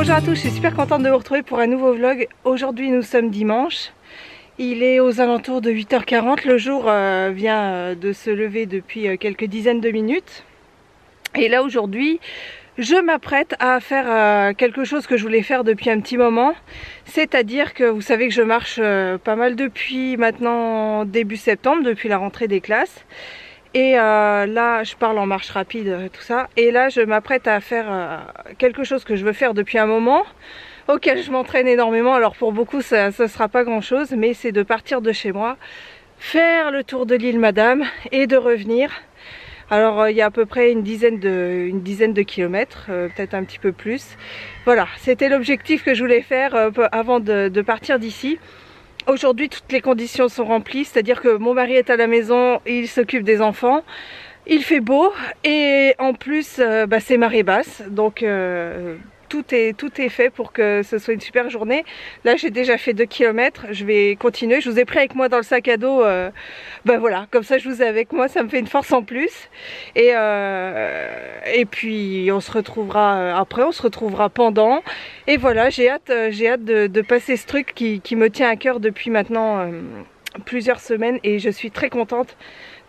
Bonjour à tous, je suis super contente de vous retrouver pour un nouveau vlog. Aujourd'hui nous sommes dimanche, il est aux alentours de 8h40, le jour vient de se lever depuis quelques dizaines de minutes. Et là aujourd'hui je m'apprête à faire quelque chose que je voulais faire depuis un petit moment. C'est-à-dire que vous savez que je marche pas mal depuis maintenant début septembre, depuis la rentrée des classes. Et là je parle en marche rapide, tout ça. Et là je m'apprête à faire quelque chose que je veux faire depuis un moment, auquel je m'entraîne énormément. Alors pour beaucoup ça ne sera pas grand chose, mais c'est de partir de chez moi, faire le tour de l'île Madame et de revenir. Alors il y a à peu près une dizaine de kilomètres, peut-être un petit peu plus. Voilà, c'était l'objectif que je voulais faire avant de partir d'ici. Aujourd'hui toutes les conditions sont remplies, c'est-à-dire que mon mari est à la maison, il s'occupe des enfants, il fait beau et en plus c'est marée basse, donc tout est fait pour que ce soit une super journée. Là j'ai déjà fait 2 km, je vais continuer. Je vous ai pris avec moi dans le sac à dos, voilà, comme ça je vous ai avec moi, ça me fait une force en plus. Et puis on se retrouvera après, on se retrouvera pendant. Et voilà, j'ai hâte de passer ce truc qui me tient à cœur depuis maintenant plusieurs semaines, et je suis très contente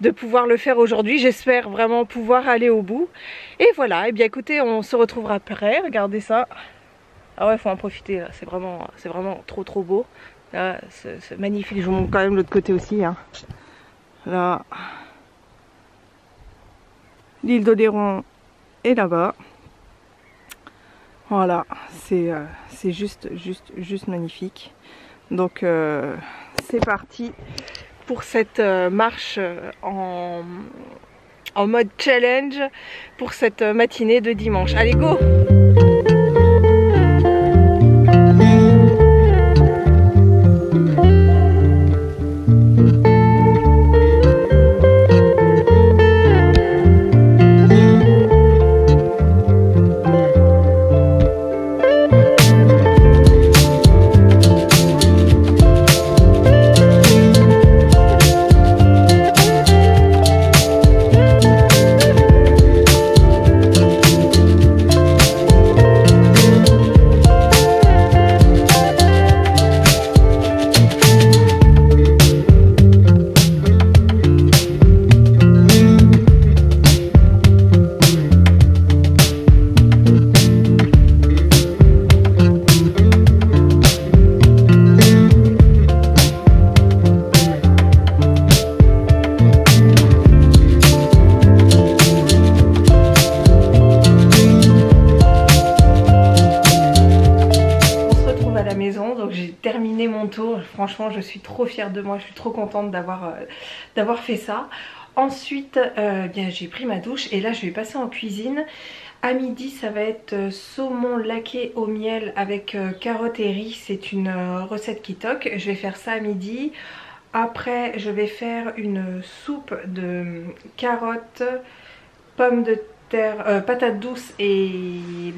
de pouvoir le faire aujourd'hui. J'espère vraiment pouvoir aller au bout. Et voilà, et bien écoutez, on se retrouvera après. Regardez ça. Ah ouais, faut en profiter là, c'est vraiment trop beau. Là, c'est magnifique. Je vous montre quand même l'autre côté aussi, hein. Là, l'île d'Oléron est là-bas. Voilà, c'est juste magnifique. Donc c'est parti pour cette marche en mode challenge pour cette matinée de dimanche. Allez, go! Franchement, je suis trop fière de moi, je suis trop contente d'avoir fait ça. Ensuite, bien j'ai pris ma douche et là je vais passer en cuisine. À midi, ça va être saumon laqué au miel avec carottes et riz. C'est une recette qui toque. Je vais faire ça à midi. Après, je vais faire une soupe de carottes, pommes de terre, patates douces et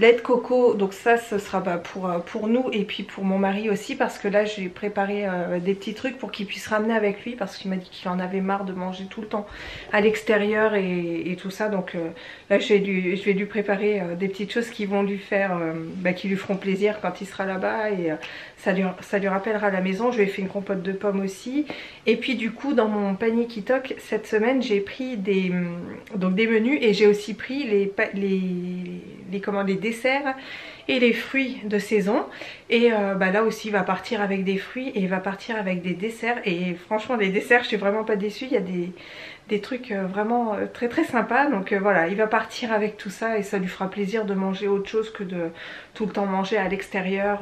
lait de coco. Donc ça, ce sera pour nous et puis pour mon mari aussi, parce que là j'ai préparé des petits trucs pour qu'il puisse ramener avec lui, parce qu'il m'a dit qu'il en avait marre de manger tout le temps à l'extérieur et tout ça. Donc là je vais lui préparer des petites choses qui vont lui faire, qui lui feront plaisir quand il sera là-bas, et ça lui rappellera la maison. Je lui ai fait une compote de pommes aussi. Et puis du coup dans mon panier qui toque cette semaine, j'ai pris des menus, et j'ai aussi pris les desserts et les fruits de saison. Et là aussi il va partir avec des fruits et il va partir avec des desserts. Et franchement les desserts, je suis vraiment pas déçue. Il y a des trucs vraiment très sympas. Donc voilà, il va partir avec tout ça et ça lui fera plaisir de manger autre chose que de tout le temps manger à l'extérieur.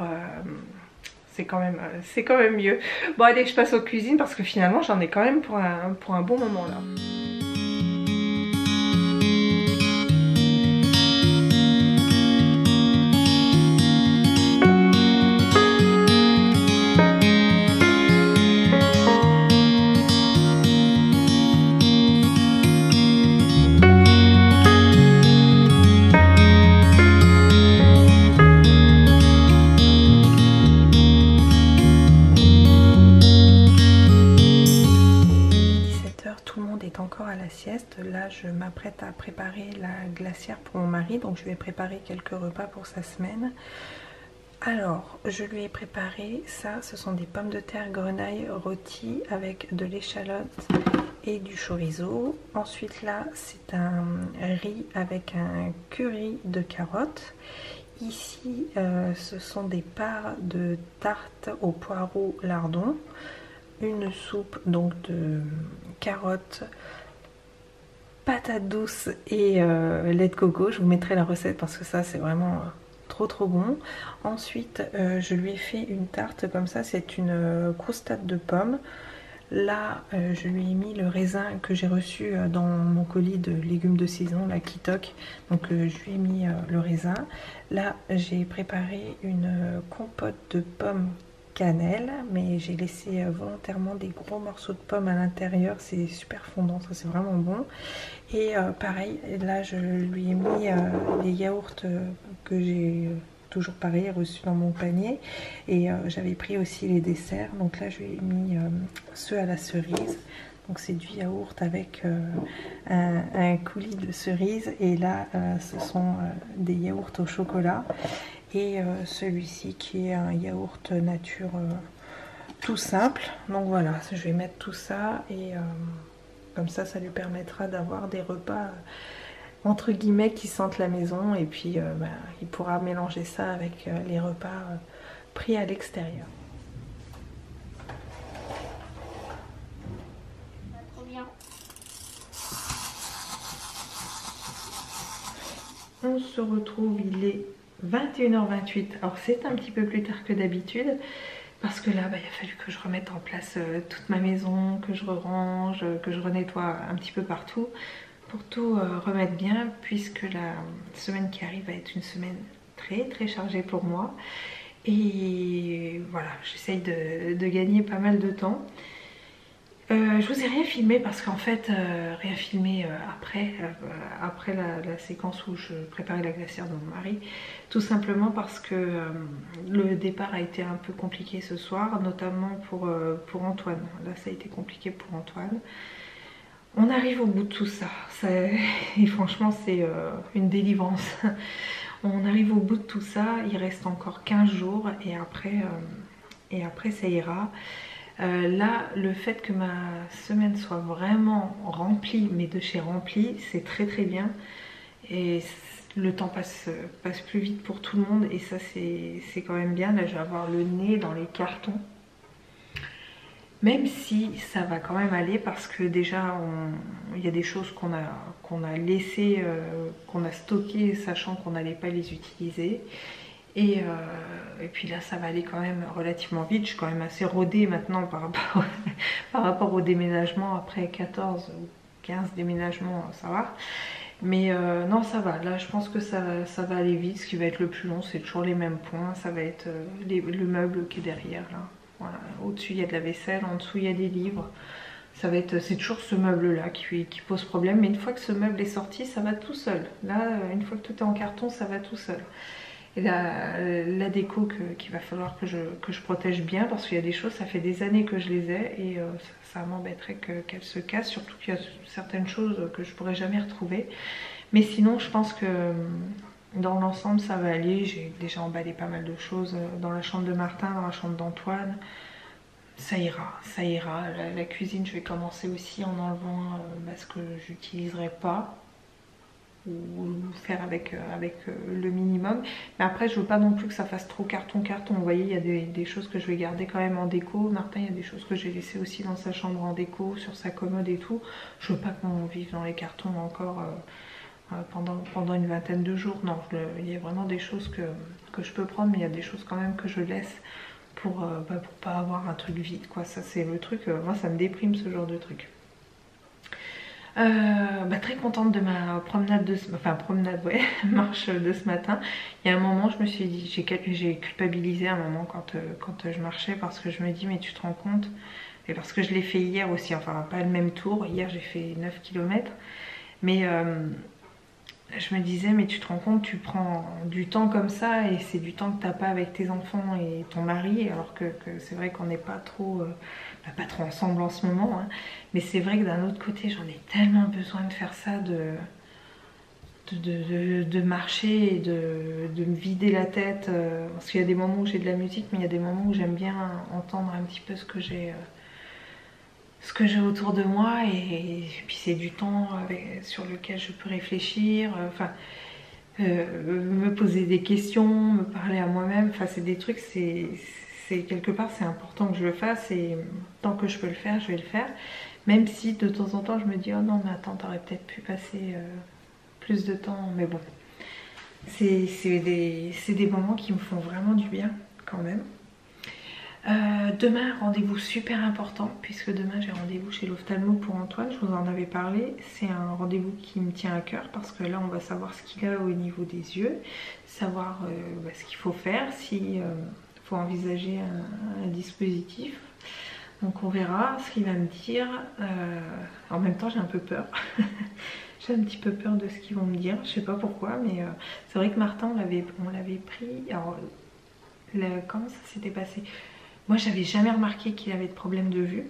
C'est quand même mieux. Bon allez, je passe aux cuisines parce que finalement j'en ai quand même pour un bon moment là. Sieste. Là je m'apprête à préparer la glacière pour mon mari, donc je vais préparer quelques repas pour sa semaine. Alors, je lui ai préparé ça, ce sont des pommes de terre grenaille rôties avec de l'échalote et du chorizo. Ensuite là, c'est un riz avec un curry de carottes. Ici, ce sont des parts de tarte au poireau lardon. Une soupe donc de carottes, patates douces et lait de coco. Je vous mettrai la recette parce que ça c'est vraiment trop bon. Ensuite je lui ai fait une tarte comme ça, c'est une croustade de pommes. Là je lui ai mis le raisin que j'ai reçu dans mon colis de légumes de saison, la Kitok. Donc je lui ai mis le raisin. Là j'ai préparé une compote de pommes cannelle, mais j'ai laissé volontairement des gros morceaux de pommes à l'intérieur, c'est super fondant, ça c'est vraiment bon. Et pareil, là je lui ai mis les yaourts que j'ai toujours pareil reçus dans mon panier, et j'avais pris aussi les desserts, donc là je lui ai mis ceux à la cerise. Donc c'est du yaourt avec un coulis de cerise, et là ce sont des yaourts au chocolat. Et celui-ci qui est un yaourt nature tout simple. Donc voilà, je vais mettre tout ça, et comme ça lui permettra d'avoir des repas entre guillemets qui sentent la maison, et puis il pourra mélanger ça avec les repas pris à l'extérieur. On se retrouve, il est 21h28. Alors c'est un petit peu plus tard que d'habitude parce que là il a fallu que je remette en place toute ma maison, que je range, que je renettoie un petit peu partout pour tout remettre bien, puisque la semaine qui arrive va être une semaine très chargée pour moi. Et voilà, j'essaye de gagner pas mal de temps. Je vous ai rien filmé parce qu'en fait, rien filmé après la séquence où je préparais la glacière de mon mari. Tout simplement parce que le départ a été un peu compliqué ce soir, notamment pour Antoine. Là, ça a été compliqué pour Antoine. On arrive au bout de tout ça. Et franchement, c'est une délivrance. On arrive au bout de tout ça. Il reste encore 15 jours et après ça ira. Là, le fait que ma semaine soit vraiment remplie, mais de chez remplie, c'est très bien. Et le temps passe plus vite pour tout le monde, et ça c'est quand même bien. Là, je vais avoir le nez dans les cartons. Même si ça va quand même aller, parce que déjà il y a des choses qu'on a laissées, qu'on a stockées, sachant qu'on n'allait pas les utiliser. Et puis là ça va aller quand même relativement vite. Je suis quand même assez rodée maintenant par rapport au déménagement. Après 14 ou 15 déménagements, ça va. Mais non, ça va. Là je pense que ça va aller vite. Ce qui va être le plus long, c'est toujours les mêmes points. Ça va être le meuble qui est derrière là. Voilà. Au-dessus il y a de la vaisselle, en dessous il y a des livres. C'est toujours ce meuble là qui pose problème. Mais une fois que ce meuble est sorti, ça va tout seul. Là, une fois que tout est en carton, ça va tout seul. Et la déco qu'il va falloir que je protège bien, parce qu'il y a des choses, ça fait des années que je les ai, et ça m'embêterait qu'elles se cassent, surtout qu'il y a certaines choses que je pourrais jamais retrouver. Mais sinon je pense que dans l'ensemble ça va aller. J'ai déjà emballé pas mal de choses dans la chambre de Martin, dans la chambre d'Antoine. Ça ira. La cuisine, je vais commencer aussi en enlevant ce que j'utiliserai pas, ou faire avec le minimum. Mais après je veux pas non plus que ça fasse trop carton. Vous voyez, il y a des choses que je vais garder quand même en déco. Martin, il y a des choses que j'ai laissées aussi dans sa chambre en déco, sur sa commode et tout. Je veux pas qu'on vive dans les cartons encore pendant une vingtaine de jours. Non, il y a vraiment des choses que je peux prendre, mais il y a des choses quand même que je laisse pour pas avoir un truc vide, quoi. Ça c'est le truc, moi ça me déprime ce genre de truc. Très contente de ma promenade marche de ce matin. Il y a un moment, je me suis dit, j'ai culpabilisé un moment quand je marchais, parce que je me dis, mais tu te rends compte, et parce que je l'ai fait hier aussi, enfin pas le même tour, hier j'ai fait 9 km, mais je me disais, mais tu te rends compte, tu prends du temps comme ça, et c'est du temps que t'as pas avec tes enfants et ton mari, alors que c'est vrai qu'on n'est pas trop ensemble en ce moment, hein. Mais c'est vrai que d'un autre côté, j'en ai tellement besoin de faire ça, de de marcher et de me vider la tête. Parce qu'il y a des moments où j'ai de la musique, mais il y a des moments où j'aime bien entendre un petit peu ce que j'ai autour de moi. Et puis c'est du temps sur lequel je peux réfléchir. Me poser des questions, me parler à moi-même. Enfin, c'est des trucs, quelque part, c'est important que je le fasse. Et tant que je peux le faire, je vais le faire. Même si de temps en temps, je me dis, oh non, mais attends, t'aurais peut-être pu passer plus de temps. Mais bon, c'est des moments qui me font vraiment du bien quand même. Demain, rendez-vous super important, puisque demain j'ai rendez-vous chez l'ophtalmo pour Antoine, je vous en avais parlé. C'est un rendez-vous qui me tient à cœur parce que là on va savoir ce qu'il a au niveau des yeux, savoir ce qu'il faut faire, s'il faut envisager un dispositif. Donc on verra ce qu'il va me dire. En même temps j'ai un peu peur. J'ai un petit peu peur de ce qu'ils vont me dire, je sais pas pourquoi, mais c'est vrai que Martin on l'avait pris. Alors comment ça s'était passé? Moi, j'avais jamais remarqué qu'il avait de problème de vue.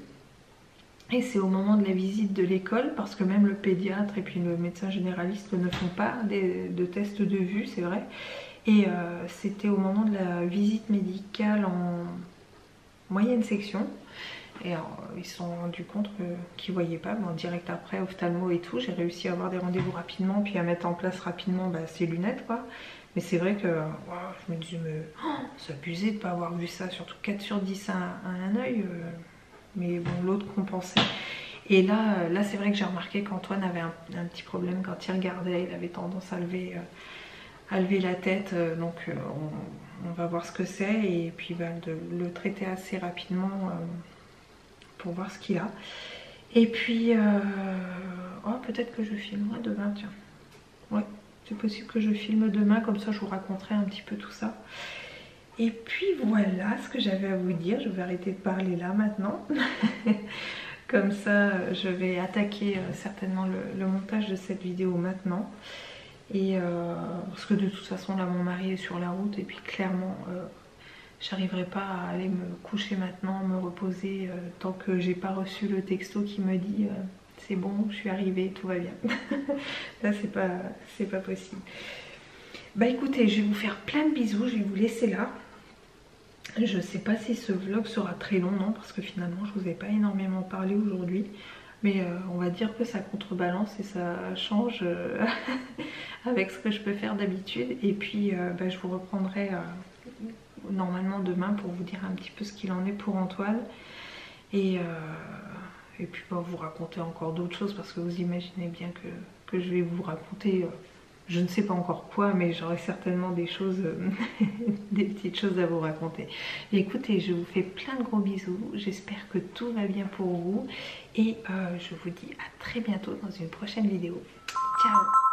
Et c'est au moment de la visite de l'école, parce que même le pédiatre et puis le médecin généraliste ne font pas de tests de vue, c'est vrai. Et c'était au moment de la visite médicale en moyenne section. Et alors, ils se sont rendus compte qu'ils ne voyaient pas. Mais en direct après, ophtalmo et tout, j'ai réussi à avoir des rendez-vous rapidement, puis à mettre en place rapidement ces lunettes, quoi. Mais c'est vrai que je me dis, mais c'est abusé de ne pas avoir vu ça, surtout 4 sur 10 à un œil. Mais bon, l'autre compensait. Et là c'est vrai que j'ai remarqué qu'Antoine avait un petit problème quand il regardait, il avait tendance à lever la tête. Donc on va voir ce que c'est et puis de le traiter assez rapidement pour voir ce qu'il a. Et puis, peut-être que je filmerai demain, tiens. Ouais. C'est possible que je filme demain, comme ça je vous raconterai un petit peu tout ça. Et puis voilà ce que j'avais à vous dire. Je vais arrêter de parler là maintenant. Comme ça je vais attaquer certainement le montage de cette vidéo maintenant. Et parce que de toute façon là mon mari est sur la route et puis clairement j'arriverai pas à aller me coucher maintenant, me reposer tant que j'ai pas reçu le texto qui me dit c'est bon, je suis arrivée, tout va bien. Là, c'est pas possible. Bah écoutez, je vais vous faire plein de bisous, je vais vous laisser là. Je sais pas si ce vlog sera très long, non, parce que finalement, je vous ai pas énormément parlé aujourd'hui. Mais on va dire que ça contrebalance et ça change avec ce que je peux faire d'habitude. Et puis, je vous reprendrai normalement demain pour vous dire un petit peu ce qu'il en est pour Antoine. Et puis vous raconter encore d'autres choses parce que vous imaginez bien que je vais vous raconter, je ne sais pas encore quoi, mais j'aurai certainement des choses, des petites choses à vous raconter. Écoutez, je vous fais plein de gros bisous, j'espère que tout va bien pour vous et je vous dis à très bientôt dans une prochaine vidéo. Ciao!